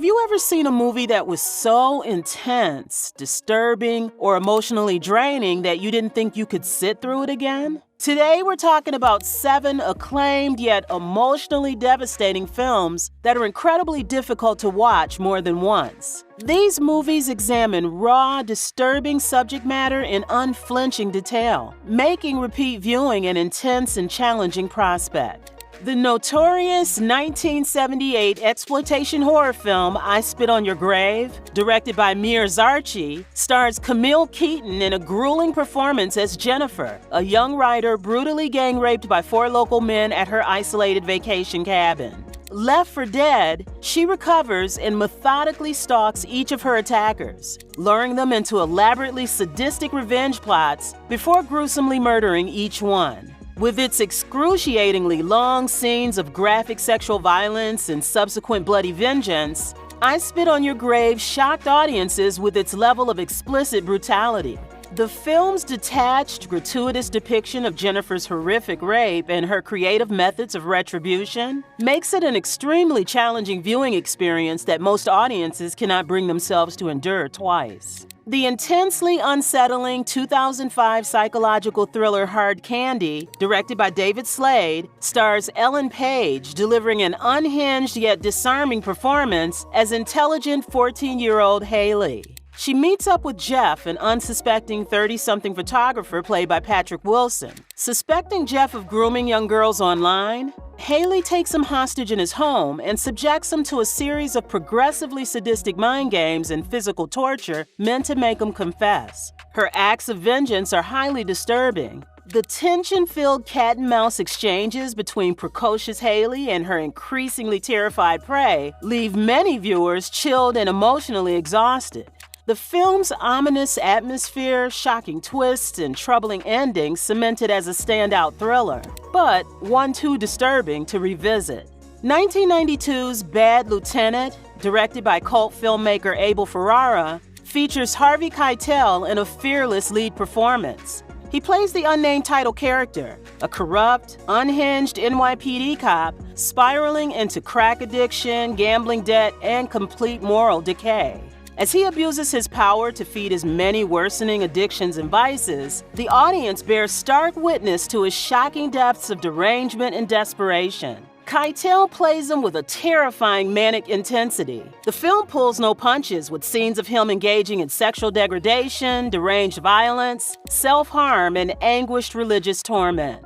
Have you ever seen a movie that was so intense, disturbing, or emotionally draining that you didn't think you could sit through it again? Today, we're talking about 7 acclaimed yet emotionally devastating films that are incredibly difficult to watch more than once. These movies examine raw, disturbing subject matter in unflinching detail, making repeat viewing an intense and challenging prospect. The notorious 1978 exploitation horror film I Spit on Your Grave, directed by Mir Zarchi, stars Camille Keaton in a grueling performance as Jennifer, a young writer brutally gang-raped by 4 local men at her isolated vacation cabin. Left for dead, she recovers and methodically stalks each of her attackers, luring them into elaborately sadistic revenge plots before gruesomely murdering each one. With its excruciatingly long scenes of graphic sexual violence and subsequent bloody vengeance, I Spit on Your Grave shocked audiences with its level of explicit brutality. The film's detached, gratuitous depiction of Jennifer's horrific rape and her creative methods of retribution makes it an extremely challenging viewing experience that most audiences cannot bring themselves to endure twice. The intensely unsettling 2005 psychological thriller Hard Candy, directed by David Slade, stars Ellen Page delivering an unhinged yet disarming performance as intelligent 14-year-old Haley. She meets up with Jeff, an unsuspecting 30-something photographer played by Patrick Wilson. Suspecting Jeff of grooming young girls online, Haley takes him hostage in his home and subjects him to a series of progressively sadistic mind games and physical torture meant to make him confess. Her acts of vengeance are highly disturbing. The tension-filled cat-and-mouse exchanges between precocious Haley and her increasingly terrified prey leave many viewers chilled and emotionally exhausted. The film's ominous atmosphere, shocking twists, and troubling ending cement it as a standout thriller, but one too disturbing to revisit. 1992's Bad Lieutenant, directed by cult filmmaker Abel Ferrara, features Harvey Keitel in a fearless lead performance. He plays the unnamed title character, a corrupt, unhinged NYPD cop spiraling into crack addiction, gambling debt, and complete moral decay. As he abuses his power to feed his many worsening addictions and vices, the audience bears stark witness to his shocking depths of derangement and desperation. Keitel plays him with a terrifying manic intensity. The film pulls no punches, with scenes of him engaging in sexual degradation, deranged violence, self-harm, and anguished religious torment.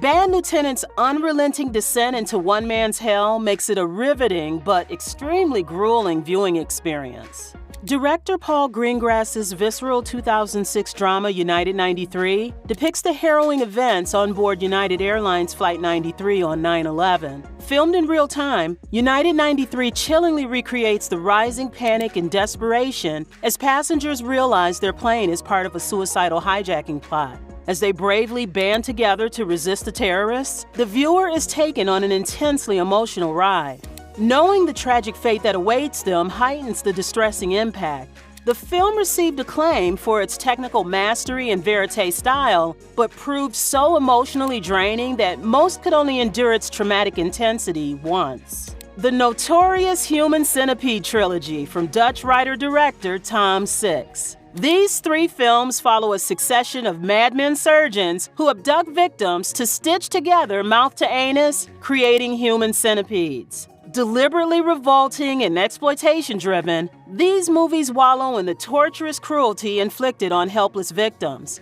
Bad Lieutenant's unrelenting descent into one man's hell makes it a riveting but extremely grueling viewing experience. Director Paul Greengrass's visceral 2006 drama United 93 depicts the harrowing events on board United Airlines Flight 93 on 9/11. Filmed in real time, United 93 chillingly recreates the rising panic and desperation as passengers realize their plane is part of a suicidal hijacking plot. As they bravely band together to resist the terrorists, the viewer is taken on an intensely emotional ride. Knowing the tragic fate that awaits them heightens the distressing impact. The film received acclaim for its technical mastery and verite style, but proved so emotionally draining that most could only endure its traumatic intensity once. The notorious Human Centipede trilogy from Dutch writer-director Tom Six. These 3 films follow a succession of madmen surgeons who abduct victims to stitch together mouth to anus, creating human centipedes. Deliberately revolting and exploitation-driven, these movies wallow in the torturous cruelty inflicted on helpless victims,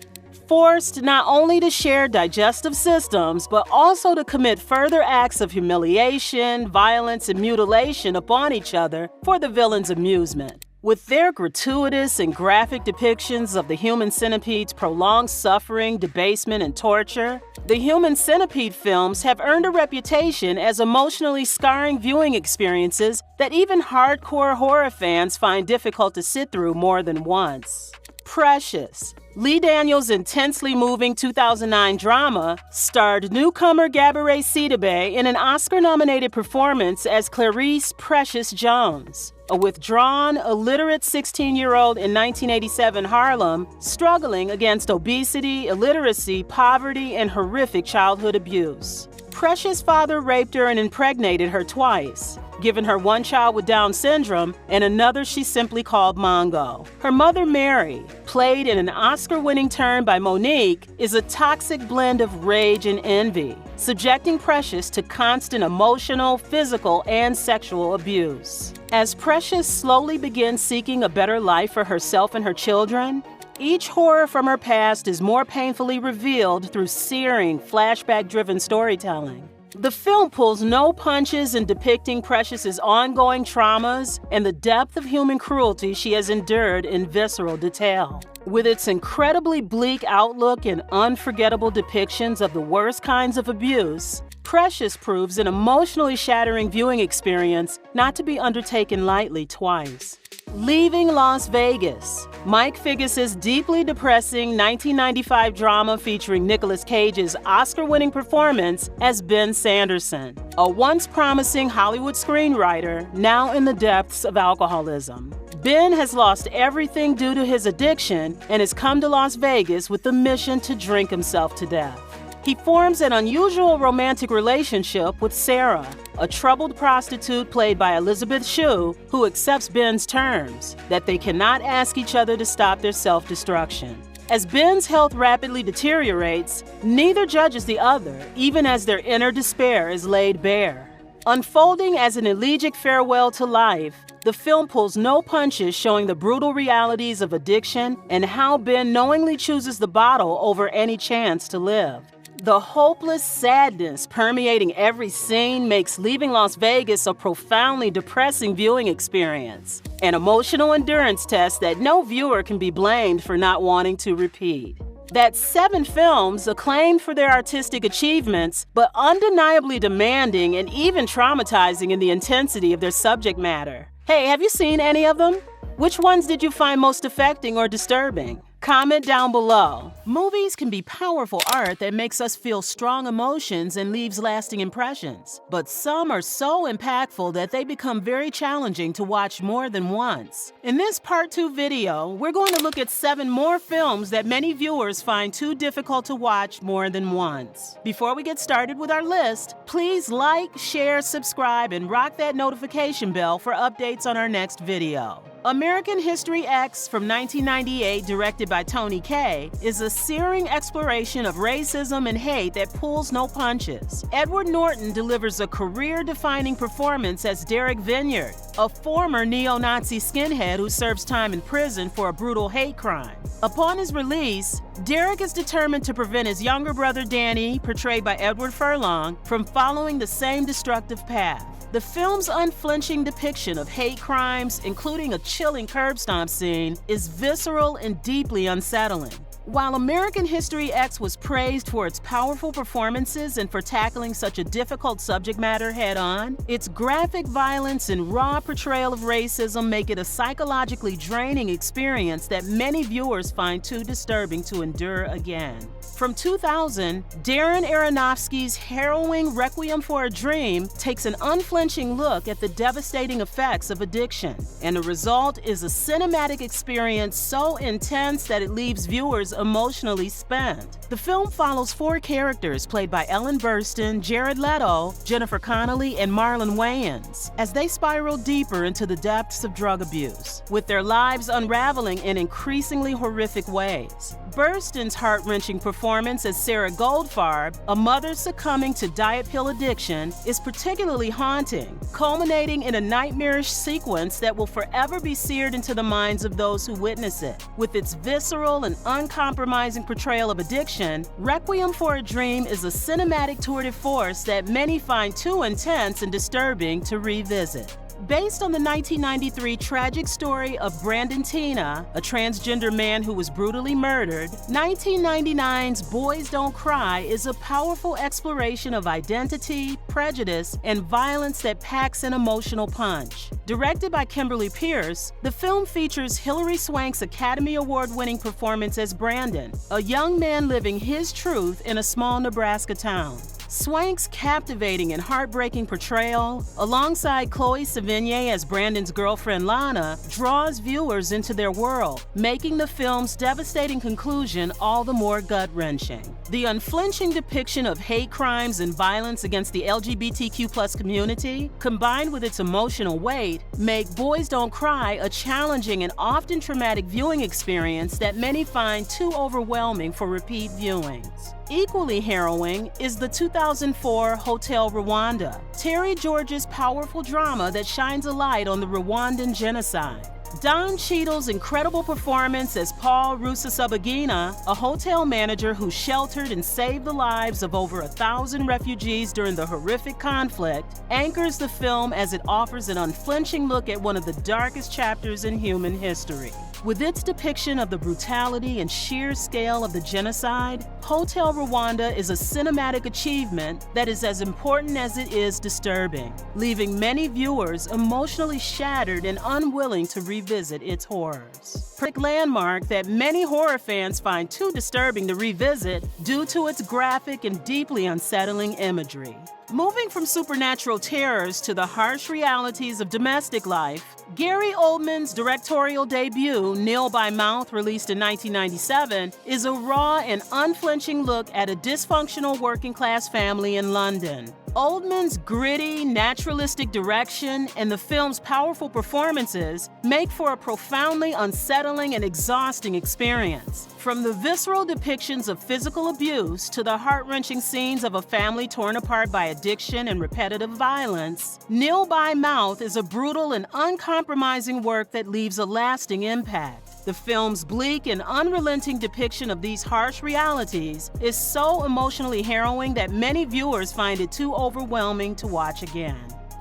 forced not only to share digestive systems, but also to commit further acts of humiliation, violence, and mutilation upon each other for the villain's amusement. With their gratuitous and graphic depictions of the human centipede's prolonged suffering, debasement, and torture, the Human Centipede films have earned a reputation as emotionally scarring viewing experiences that even hardcore horror fans find difficult to sit through more than once. Precious, Lee Daniels' intensely moving 2009 drama, starred newcomer Gabourey Sidibe in an Oscar-nominated performance as Clarice Precious Jones, a withdrawn, illiterate 16-year-old in 1987 Harlem struggling against obesity, illiteracy, poverty, and horrific childhood abuse. Precious' father raped her and impregnated her twice, giving her one child with Down syndrome and another she simply called Mongo. Her mother, Mary, played in an Oscar-winning turn by Monique, is a toxic blend of rage and envy, subjecting Precious to constant emotional, physical, and sexual abuse. As Precious slowly begins seeking a better life for herself and her children, each horror from her past is more painfully revealed through searing, flashback-driven storytelling. The film pulls no punches in depicting Precious's ongoing traumas and the depth of human cruelty she has endured in visceral detail. With its incredibly bleak outlook and unforgettable depictions of the worst kinds of abuse, Precious proves an emotionally shattering viewing experience not to be undertaken lightly twice. Leaving Las Vegas, Mike Figgis's deeply depressing 1995 drama featuring Nicolas Cage's Oscar-winning performance as Ben Sanderson, a once promising Hollywood screenwriter now in the depths of alcoholism. Ben has lost everything due to his addiction and has come to Las Vegas with the mission to drink himself to death. He forms an unusual romantic relationship with Sarah, a troubled prostitute played by Elizabeth Shue, who accepts Ben's terms, that they cannot ask each other to stop their self-destruction. As Ben's health rapidly deteriorates, neither judges the other, even as their inner despair is laid bare. Unfolding as an elegiac farewell to life, the film pulls no punches, showing the brutal realities of addiction and how Ben knowingly chooses the bottle over any chance to live. The hopeless sadness permeating every scene makes Leaving Las Vegas a profoundly depressing viewing experience, an emotional endurance test that no viewer can be blamed for not wanting to repeat. That's 7 films acclaimed for their artistic achievements, but undeniably demanding and even traumatizing in the intensity of their subject matter. Hey, have you seen any of them? Which ones did you find most affecting or disturbing? Comment down below. Movies can be powerful art that makes us feel strong emotions and leaves lasting impressions. But some are so impactful that they become very challenging to watch more than once. In this part 2 video, we're going to look at 7 more films that many viewers find too difficult to watch more than once. Before we get started with our list, please like, share, subscribe, and rock that notification bell for updates on our next video. American History X from 1998, directed by Tony Kaye, is a searing exploration of racism and hate that pulls no punches. Edward Norton delivers a career-defining performance as Derek Vineyard, a former neo-Nazi skinhead who serves time in prison for a brutal hate crime. Upon his release, Derek is determined to prevent his younger brother Danny, portrayed by Edward Furlong, from following the same destructive path. The film's unflinching depiction of hate crimes, including a chilling curb stomp scene, is visceral and deeply unsettling. While American History X was praised for its powerful performances and for tackling such a difficult subject matter head-on, its graphic violence and raw portrayal of racism make it a psychologically draining experience that many viewers find too disturbing to endure again. From 2000, Darren Aronofsky's harrowing Requiem for a Dream takes an unflinching look at the devastating effects of addiction, and the result is a cinematic experience so intense that it leaves viewers emotionally spent. The film follows 4 characters played by Ellen Burstyn, Jared Leto, Jennifer Connelly, and Marlon Wayans as they spiral deeper into the depths of drug abuse, with their lives unraveling in increasingly horrific ways. Burstyn's heart-wrenching performance as Sarah Goldfarb, a mother succumbing to diet pill addiction, is particularly haunting, culminating in a nightmarish sequence that will forever be seared into the minds of those who witness it. With its visceral and uncompromising portrayal of addiction, Requiem for a Dream is a cinematic tour de force that many find too intense and disturbing to revisit. Based on the 1993 tragic story of Brandon Teena, a transgender man who was brutally murdered, 1999's Boys Don't Cry is a powerful exploration of identity, prejudice, and violence that packs an emotional punch. Directed by Kimberly Pierce, the film features Hilary Swank's Academy Award-winning performance as Brandon, a young man living his truth in a small Nebraska town. Swank's captivating and heartbreaking portrayal, alongside Chloe Sevigny as Brandon's girlfriend Lana, draws viewers into their world, making the film's devastating conclusion all the more gut-wrenching. The unflinching depiction of hate crimes and violence against the LGBTQ+ community, combined with its emotional weight, make Boys Don't Cry a challenging and often traumatic viewing experience that many find too overwhelming for repeat viewings. Equally harrowing is the 2004 Hotel Rwanda, Terry George's powerful drama that shines a light on the Rwandan genocide. Don Cheadle's incredible performance as Paul Rusesabagina, a hotel manager who sheltered and saved the lives of over 1,000 refugees during the horrific conflict, anchors the film as it offers an unflinching look at one of the darkest chapters in human history. With its depiction of the brutality and sheer scale of the genocide, Hotel Rwanda is a cinematic achievement that is as important as it is disturbing, leaving many viewers emotionally shattered and unwilling to revisit its horrors. A landmark that many horror fans find too disturbing to revisit due to its graphic and deeply unsettling imagery. Moving from supernatural terrors to the harsh realities of domestic life, Gary Oldman's directorial debut, Nil by Mouth, released in 1997, is a raw and unflinching look at a dysfunctional working-class family in London. Oldman's gritty, naturalistic direction and the film's powerful performances make for a profoundly unsettling and exhausting experience. From the visceral depictions of physical abuse to the heart-wrenching scenes of a family torn apart by addiction and repetitive violence, Nil by Mouth is a brutal and uncompromising work that leaves a lasting impact. The film's bleak and unrelenting depiction of these harsh realities is so emotionally harrowing that many viewers find it too overwhelming to watch again.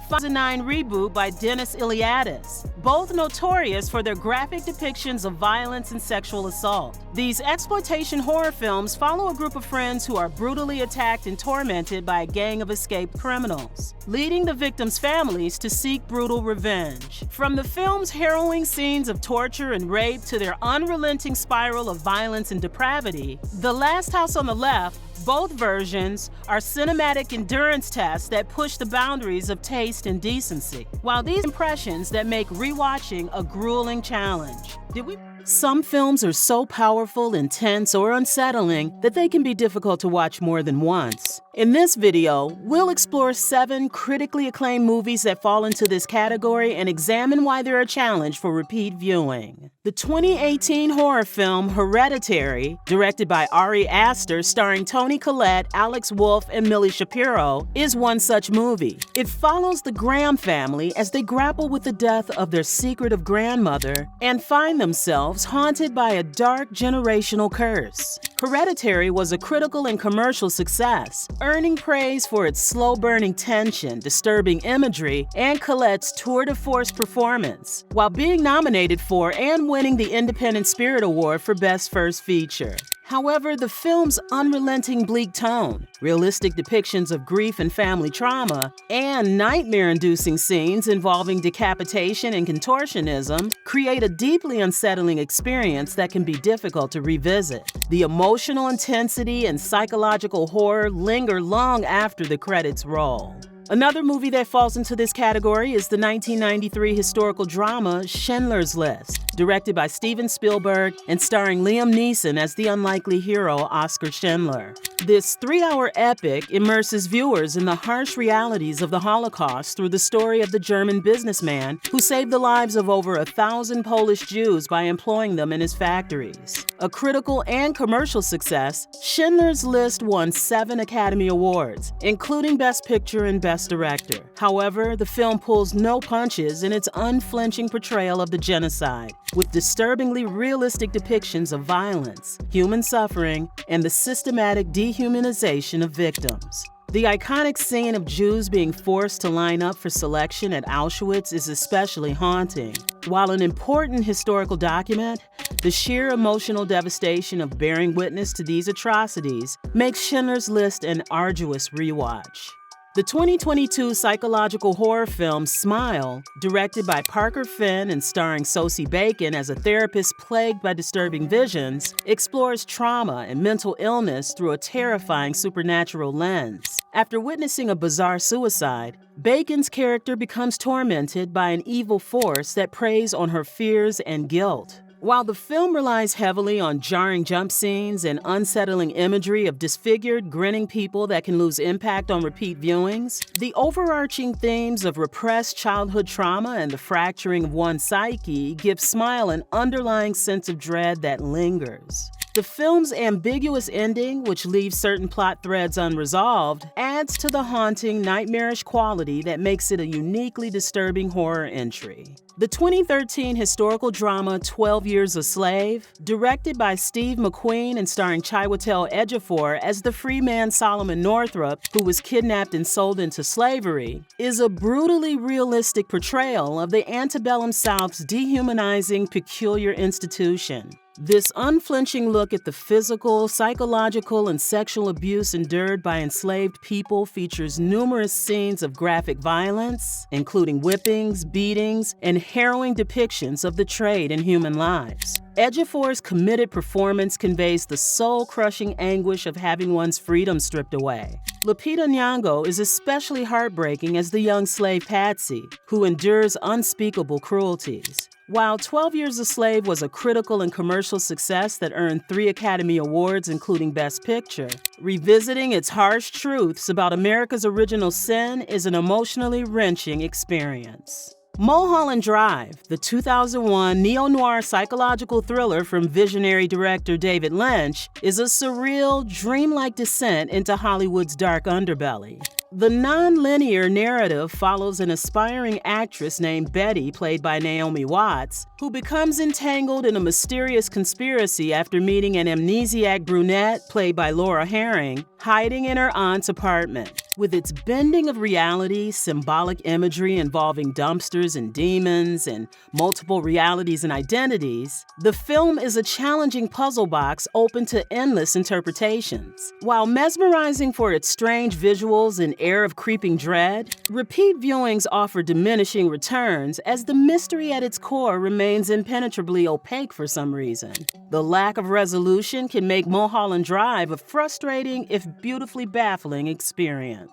2009 reboot by Dennis Iliadis, both notorious for their graphic depictions of violence and sexual assault. These exploitation horror films follow a group of friends who are brutally attacked and tormented by a gang of escaped criminals, leading the victims' families to seek brutal revenge. From the film's harrowing scenes of torture and rape to their unrelenting spiral of violence and depravity, The Last House on the Left, both versions are cinematic endurance tests that push the boundaries of taste and decency, while these impressions that make rewatching a grueling challenge. Some films are so powerful, intense, or unsettling that they can be difficult to watch more than once. In this video, we'll explore 7 critically acclaimed movies that fall into this category and examine why they're a challenge for repeat viewing. The 2018 horror film Hereditary, directed by Ari Aster, starring Toni Collette, Alex Wolff, and Millie Shapiro, is one such movie. It follows the Graham family as they grapple with the death of their secretive grandmother and find themselves haunted by a dark generational curse. Hereditary was a critical and commercial success, earning praise for its slow-burning tension, disturbing imagery, and Colette's tour de force performance, while being nominated for and winning the Independent Spirit Award for Best First Feature. However, the film's unrelenting bleak tone, realistic depictions of grief and family trauma, and nightmare-inducing scenes involving decapitation and contortionism create a deeply unsettling experience that can be difficult to revisit. The emotional intensity and psychological horror linger long after the credits roll. Another movie that falls into this category is the 1993 historical drama Schindler's List, directed by Steven Spielberg and starring Liam Neeson as the unlikely hero Oskar Schindler. This 3-hour epic immerses viewers in the harsh realities of the Holocaust through the story of the German businessman who saved the lives of over 1,000 Polish Jews by employing them in his factories. A critical and commercial success, Schindler's List won 7 Academy Awards, including Best Picture and Best Director. However, the film pulls no punches in its unflinching portrayal of the genocide, with disturbingly realistic depictions of violence, human suffering, and the systematic dehumanization of victims. The iconic scene of Jews being forced to line up for selection at Auschwitz is especially haunting. While an important historical document, the sheer emotional devastation of bearing witness to these atrocities makes Schindler's List an arduous rewatch. The 2022 psychological horror film Smile, directed by Parker Finn and starring Sosie Bacon as a therapist plagued by disturbing visions, explores trauma and mental illness through a terrifying supernatural lens. After witnessing a bizarre suicide, Bacon's character becomes tormented by an evil force that preys on her fears and guilt. While the film relies heavily on jarring jump scenes and unsettling imagery of disfigured, grinning people that can lose impact on repeat viewings, the overarching themes of repressed childhood trauma and the fracturing of one's psyche give Smile an underlying sense of dread that lingers. The film's ambiguous ending, which leaves certain plot threads unresolved, adds to the haunting, nightmarish quality that makes it a uniquely disturbing horror entry. The 2013 historical drama 12 Years a Slave, directed by Steve McQueen and starring Chiwetel Ejiofor as the free man Solomon Northup, who was kidnapped and sold into slavery, is a brutally realistic portrayal of the antebellum South's dehumanizing, peculiar institution. This unflinching look at the physical, psychological, and sexual abuse endured by enslaved people features numerous scenes of graphic violence, including whippings, beatings, and harrowing depictions of the trade in human lives. Ejiofor's committed performance conveys the soul-crushing anguish of having one's freedom stripped away. Lupita Nyong'o is especially heartbreaking as the young slave Patsy, who endures unspeakable cruelties. While 12 Years a Slave was a critical and commercial success that earned 3 Academy Awards, including Best Picture, revisiting its harsh truths about America's original sin is an emotionally wrenching experience. Mulholland Drive, the 2001 neo-noir psychological thriller from visionary director David Lynch, is a surreal, dreamlike descent into Hollywood's dark underbelly. The non-linear narrative follows an aspiring actress named Betty, played by Naomi Watts, who becomes entangled in a mysterious conspiracy after meeting an amnesiac brunette, played by Laura Herring, hiding in her aunt's apartment. With its bending of reality, symbolic imagery involving dumpsters and demons, and multiple realities and identities, the film is a challenging puzzle box open to endless interpretations. While mesmerizing for its strange visuals and air of creeping dread, repeat viewings offer diminishing returns as the mystery at its core remains impenetrably opaque for some reason. The lack of resolution can make Mulholland Drive a frustrating, if beautifully baffling, experience.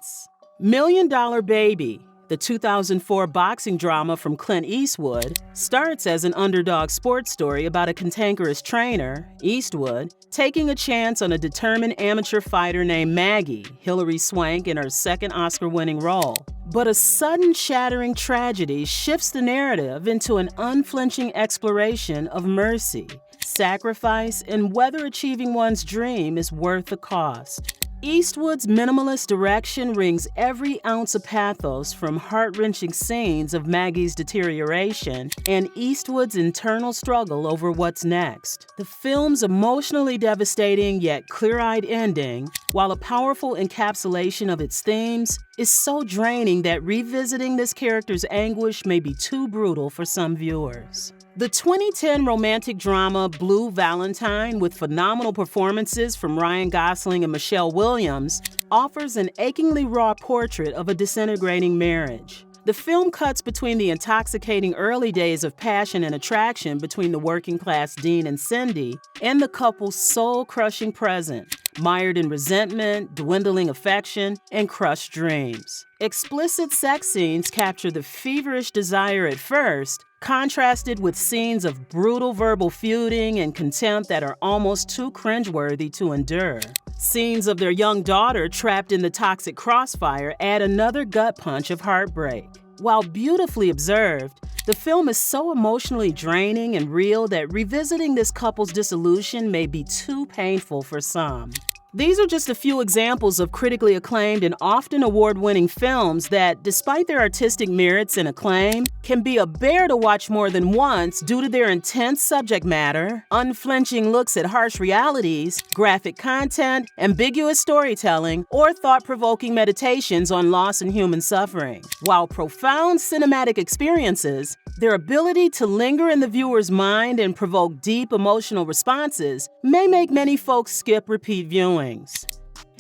Million Dollar Baby, the 2004 boxing drama from Clint Eastwood, starts as an underdog sports story about a cantankerous trainer, Eastwood, taking a chance on a determined amateur fighter named Maggie, Hilary Swank in her second Oscar-winning role. But a sudden shattering tragedy shifts the narrative into an unflinching exploration of mercy, sacrifice, and whether achieving one's dream is worth the cost. Eastwood's minimalist direction wrings every ounce of pathos from heart-wrenching scenes of Maggie's deterioration and Eastwood's internal struggle over what's next. The film's emotionally devastating yet clear-eyed ending, while a powerful encapsulation of its themes, is so draining that revisiting this character's anguish may be too brutal for some viewers. The 2010 romantic drama Blue Valentine, with phenomenal performances from Ryan Gosling and Michelle Williams, offers an achingly raw portrait of a disintegrating marriage. The film cuts between the intoxicating early days of passion and attraction between the working-class Dean and Cindy and the couple's soul-crushing present, mired in resentment, dwindling affection, and crushed dreams. Explicit sex scenes capture the feverish desire at first, contrasted with scenes of brutal verbal feuding and contempt that are almost too cringeworthy to endure. Scenes of their young daughter trapped in the toxic crossfire add another gut punch of heartbreak. While beautifully observed, the film is so emotionally draining and real that revisiting this couple's dissolution may be too painful for some. These are just a few examples of critically acclaimed and often award-winning films that, despite their artistic merits and acclaim, can be a bear to watch more than once due to their intense subject matter, unflinching looks at harsh realities, graphic content, ambiguous storytelling, or thought-provoking meditations on loss and human suffering. While profound cinematic experiences, their ability to linger in the viewer's mind and provoke deep emotional responses may make many folks skip repeat viewings.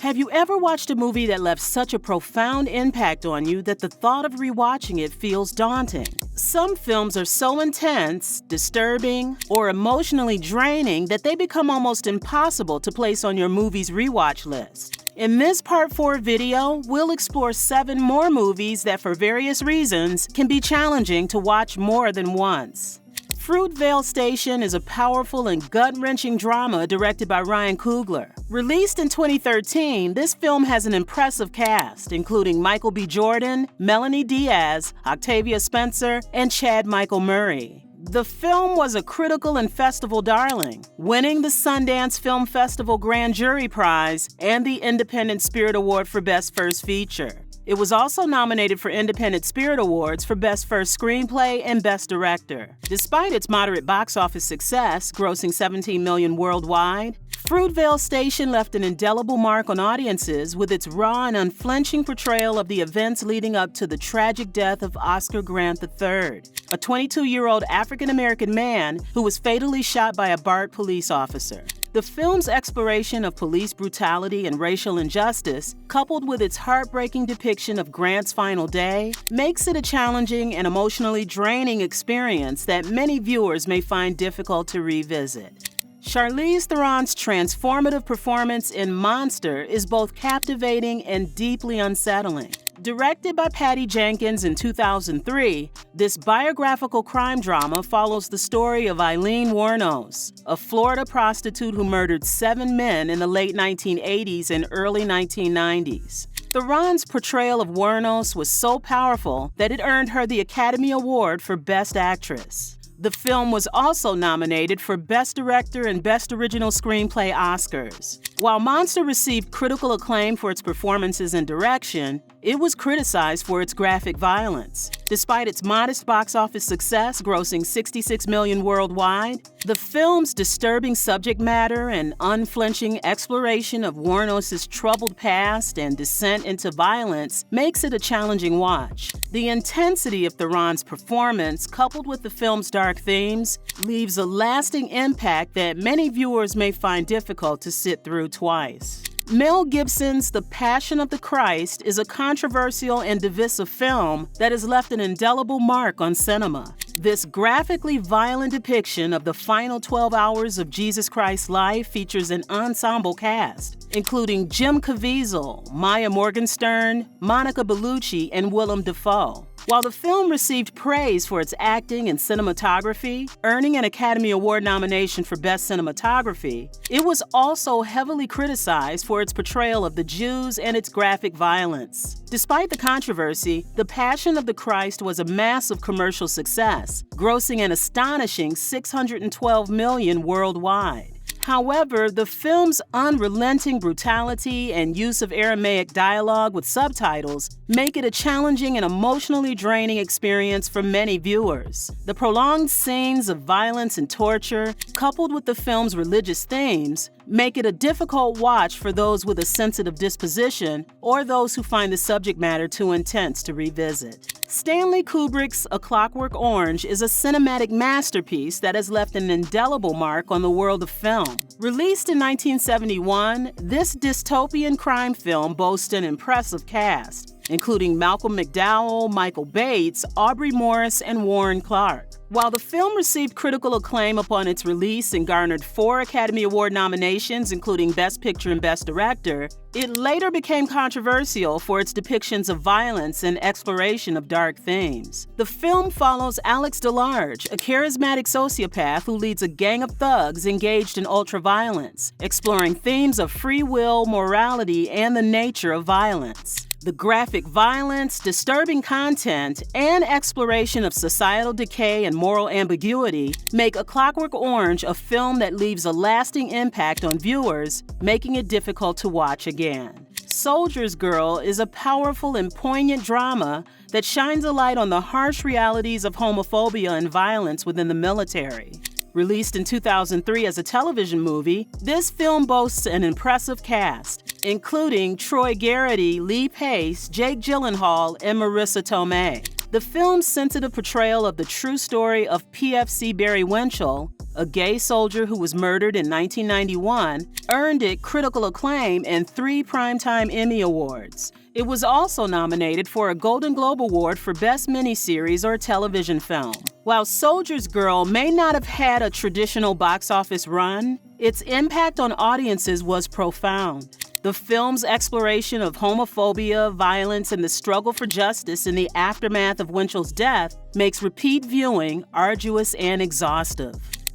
Have you ever watched a movie that left such a profound impact on you that the thought of rewatching it feels daunting? Some films are so intense, disturbing, or emotionally draining that they become almost impossible to place on your movie's rewatch list. In this Part 4 video, we'll explore 7 more movies that for various reasons can be challenging to watch more than once. Fruitvale Station is a powerful and gut-wrenching drama directed by Ryan Coogler. Released in 2013, this film has an impressive cast, including Michael B. Jordan, Melanie Diaz, Octavia Spencer, and Chad Michael Murray. The film was a critical and festival darling, winning the Sundance Film Festival Grand Jury Prize and the Independent Spirit Award for Best First Feature. It was also nominated for Independent Spirit Awards for Best First Screenplay and Best Director. Despite its moderate box office success, grossing $17 million worldwide, Fruitvale Station left an indelible mark on audiences with its raw and unflinching portrayal of the events leading up to the tragic death of Oscar Grant III, a 22-year-old African-American man who was fatally shot by a BART police officer. The film's exploration of police brutality and racial injustice, coupled with its heartbreaking depiction of Grant's final day, makes it a challenging and emotionally draining experience that many viewers may find difficult to revisit. Charlize Theron's transformative performance in Monster is both captivating and deeply unsettling. Directed by Patty Jenkins in 2003, this biographical crime drama follows the story of Eileen Wuornos, a Florida prostitute who murdered 7 men in the late 1980s and early 1990s. Theron's portrayal of Wuornos was so powerful that it earned her the Academy Award for Best Actress. The film was also nominated for Best Director and Best Original Screenplay Oscars. While Monster received critical acclaim for its performances and direction, it was criticized for its graphic violence. Despite its modest box office success, grossing $66 million worldwide, the film's disturbing subject matter and unflinching exploration of Wuornos' troubled past and descent into violence makes it a challenging watch. The intensity of Theron's performance, coupled with the film's dark themes, leaves a lasting impact that many viewers may find difficult to sit through twice. Mel Gibson's The Passion of the Christ is a controversial and divisive film that has left an indelible mark on cinema. This graphically violent depiction of the final 12 hours of Jesus Christ's life features an ensemble cast, including Jim Caviezel, Maya Morgenstern, Monica Bellucci, and Willem Dafoe. While the film received praise for its acting and cinematography, earning an Academy Award nomination for Best Cinematography, it was also heavily criticized for its portrayal of the Jews and its graphic violence. Despite the controversy, The Passion of the Christ was a massive commercial success, grossing an astonishing $612 million worldwide. However, the film's unrelenting brutality and use of Aramaic dialogue with subtitles make it a challenging and emotionally draining experience for many viewers. The prolonged scenes of violence and torture, coupled with the film's religious themes, make it a difficult watch for those with a sensitive disposition or those who find the subject matter too intense to revisit. Stanley Kubrick's A Clockwork Orange is a cinematic masterpiece that has left an indelible mark on the world of film. Released in 1971, this dystopian crime film boasts an impressive cast, including Malcolm McDowell, Michael Bates, Aubrey Morris, and Warren Clark. While the film received critical acclaim upon its release and garnered 4 Academy Award nominations, including Best Picture and Best Director, it later became controversial for its depictions of violence and exploration of dark themes. The film follows Alex DeLarge, a charismatic sociopath who leads a gang of thugs engaged in ultraviolence, exploring themes of free will, morality, and the nature of violence. The graphic violence, disturbing content, and exploration of societal decay and moral ambiguity make A Clockwork Orange a film that leaves a lasting impact on viewers, making it difficult to watch again. Soldier's Girl is a powerful and poignant drama that shines a light on the harsh realities of homophobia and violence within the military. Released in 2003 as a television movie, this film boasts an impressive cast, including Troy Garrity, Lee Pace, Jake Gyllenhaal, and Marissa Tomei. The film's sensitive portrayal of the true story of PFC Barry Winchell, a gay soldier who was murdered in 1991, earned it critical acclaim and 3 Primetime Emmy Awards. It was also nominated for a Golden Globe Award for Best Miniseries or Television Film. While Soldier's Girl may not have had a traditional box office run, its impact on audiences was profound. The film's exploration of homophobia, violence, and the struggle for justice in the aftermath of Winchell's death makes repeat viewing arduous and exhaustive.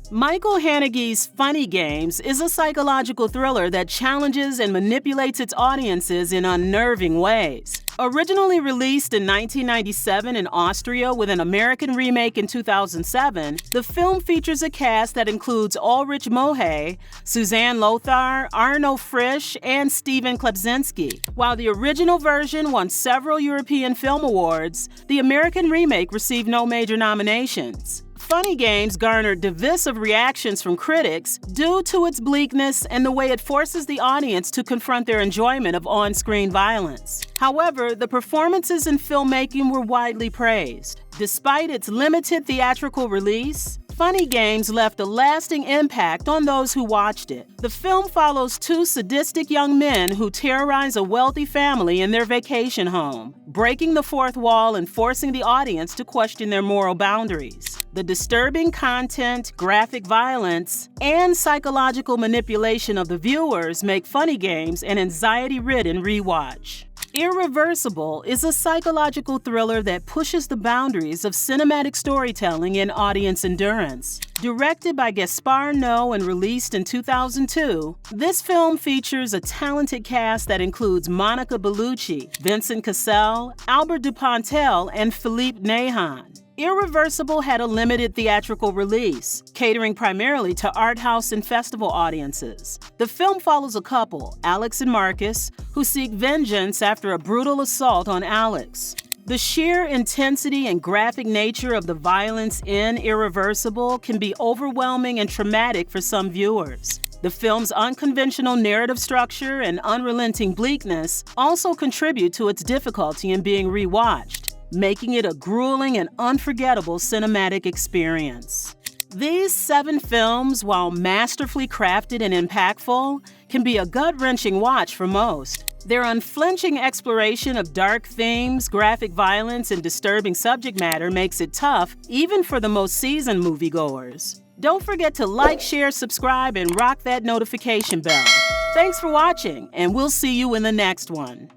Michael Hanege's Funny Games is a psychological thriller that challenges and manipulates its audiences in unnerving ways. Originally released in 1997 in Austria with an American remake in 2007, the film features a cast that includes Ulrich Mohe, Suzanne Lothar, Arno Frisch, and Steven Klebsinski. While the original version won several European Film Awards, the American remake received no major nominations. Funny Games garnered divisive reactions from critics due to its bleakness and the way it forces the audience to confront their enjoyment of on-screen violence. However, the performances and filmmaking were widely praised. Despite its limited theatrical release, Funny Games left a lasting impact on those who watched it. The film follows 2 sadistic young men who terrorize a wealthy family in their vacation home, breaking the fourth wall and forcing the audience to question their moral boundaries. The disturbing content, graphic violence, and psychological manipulation of the viewers make Funny Games an anxiety-ridden rewatch. Irreversible is a psychological thriller that pushes the boundaries of cinematic storytelling and audience endurance. Directed by Gaspar Noé and released in 2002, this film features a talented cast that includes Monica Bellucci, Vincent Cassel, Albert Dupontel, and Philippe Nahon. Irreversible had a limited theatrical release, catering primarily to art house and festival audiences. The film follows a couple, Alex and Marcus, who seek vengeance after a brutal assault on Alex. The sheer intensity and graphic nature of the violence in Irreversible can be overwhelming and traumatic for some viewers. The film's unconventional narrative structure and unrelenting bleakness also contribute to its difficulty in being rewatched, making it a grueling and unforgettable cinematic experience. These 7 films, while masterfully crafted and impactful, can be a gut-wrenching watch for most. Their unflinching exploration of dark themes, graphic violence, and disturbing subject matter makes it tough even for the most seasoned moviegoers. Don't forget to like, share, subscribe, and rock that notification bell. Thanks for watching, and we'll see you in the next one.